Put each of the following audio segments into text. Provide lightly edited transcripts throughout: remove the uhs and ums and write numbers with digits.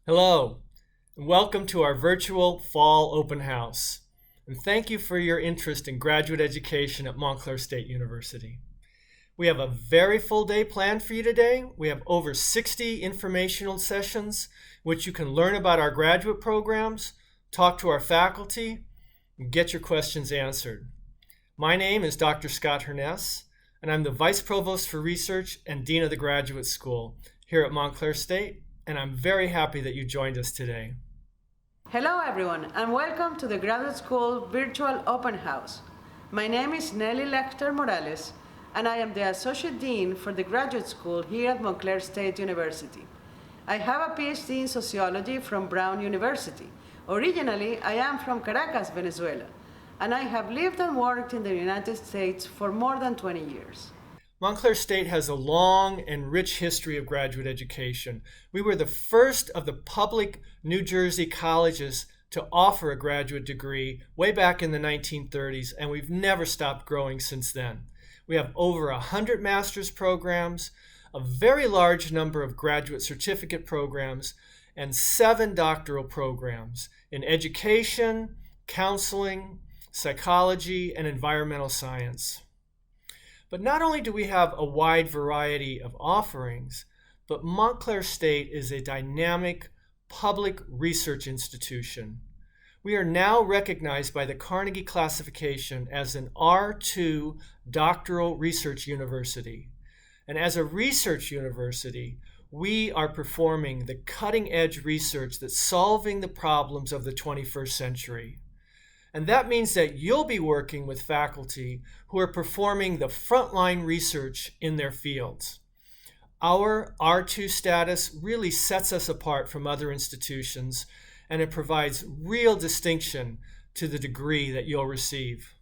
Hello, and welcome to our virtual fall open house. And thank you for your interest in graduate education at Montclair State University. We have a very full day planned for you today. We have over 60 informational sessions, which you can learn about our graduate programs, talk to our faculty, and get your questions answered. My name is Dr. Scott Herness, and I'm the Vice Provost for Research and Dean of the Graduate School here at Montclair State, and I'm very happy that you joined us today. Hello everyone, and welcome to the Graduate School Virtual Open House. My name is Nelly Lejter-Morales, and I am the Associate Dean for the Graduate School here at Montclair State University. I have a PhD in Sociology from Brown University. Originally, I am from Caracas, Venezuela, and I have lived and worked in the United States for more than 20 years. Montclair State has a long and rich history of graduate education. We were the first of the public New Jersey colleges to offer a graduate degree way back in the 1930s, and we've never stopped growing since then. We have over 100 master's programs, a very large number of graduate certificate programs, and 7 doctoral programs in education, counseling, psychology, and environmental science. But not only do we have a wide variety of offerings, but Montclair State is a dynamic public research institution. We are now recognized by the Carnegie classification as an R2 doctoral research university. And as a research university, we are performing the cutting-edge research that's solving the problems of the 21st century. And that means that you'll be working with faculty who are performing the frontline research in their fields. Our R2 status really sets us apart from other institutions, and it provides real distinction to the degree that you'll receive.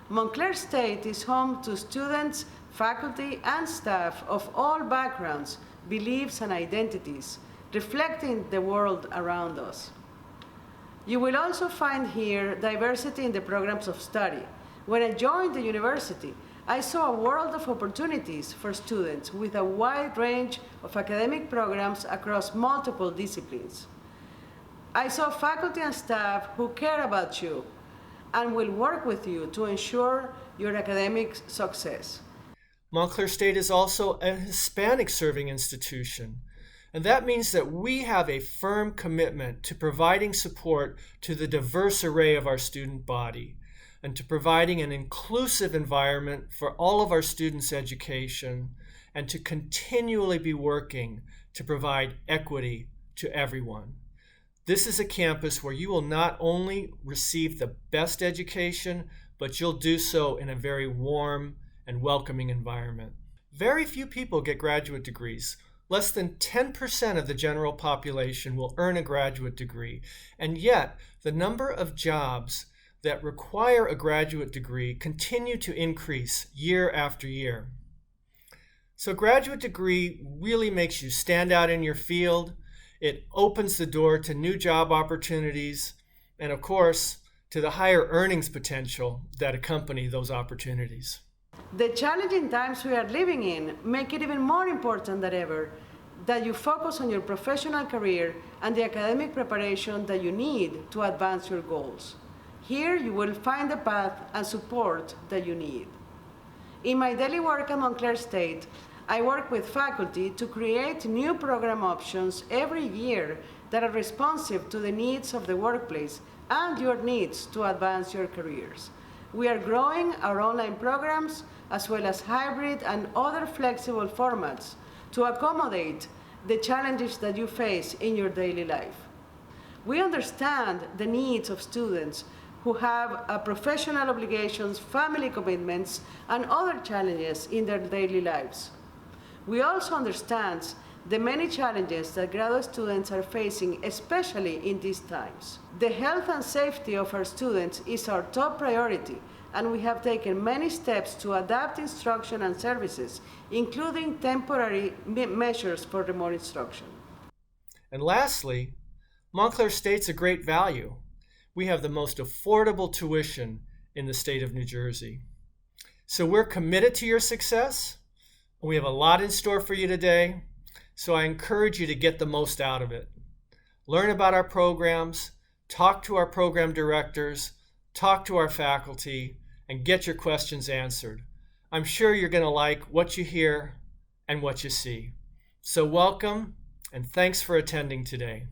Montclair State is home to students, faculty, and staff of all backgrounds, beliefs, and identities, reflecting the world around us. You will also find here diversity in the programs of study. When I joined the university, I saw a world of opportunities for students with a wide range of academic programs across multiple disciplines. I saw faculty and staff who care about you and will work with you to ensure your academic success. Montclair State is also a Hispanic serving institution. And that means that we have a firm commitment to providing support to the diverse array of our student body and to providing an inclusive environment for all of our students' education and to continually be working to provide equity to everyone. This is a campus where you will not only receive the best education, but you'll do so in a very warm and welcoming environment. Very few people get graduate degrees. Less than 10% of the general population will earn a graduate degree, and yet the number of jobs that require a graduate degree continue to increase year after year. So a graduate degree really makes you stand out in your field. It opens the door to new job opportunities, and of course, to the higher earnings potential that accompany those opportunities. The challenging times we are living in make it even more important than ever that you focus on your professional career and the academic preparation that you need to advance your goals. Here you will find the path and support that you need. In my daily work at Montclair State, I work with faculty to create new program options every year that are responsive to the needs of the workplace and your needs to advance your careers. We are growing our online programs as well as hybrid and other flexible formats to accommodate the challenges that you face in your daily life. We understand the needs of students who have professional obligations, family commitments, and other challenges in their daily lives. We also understand the many challenges that graduate students are facing, especially in these times. The health and safety of our students is our top priority, and we have taken many steps to adapt instruction and services, including temporary measures for remote instruction. And lastly, Montclair State's a great value. We have the most affordable tuition in the state of New Jersey. So we're committed to your success. We have a lot in store for you today, so I encourage you to get the most out of it. learn about our programs, talk to our program directors, talk to our faculty, and get your questions answered. I'm sure you're going to like what you hear and what you see. So welcome, and thanks for attending today.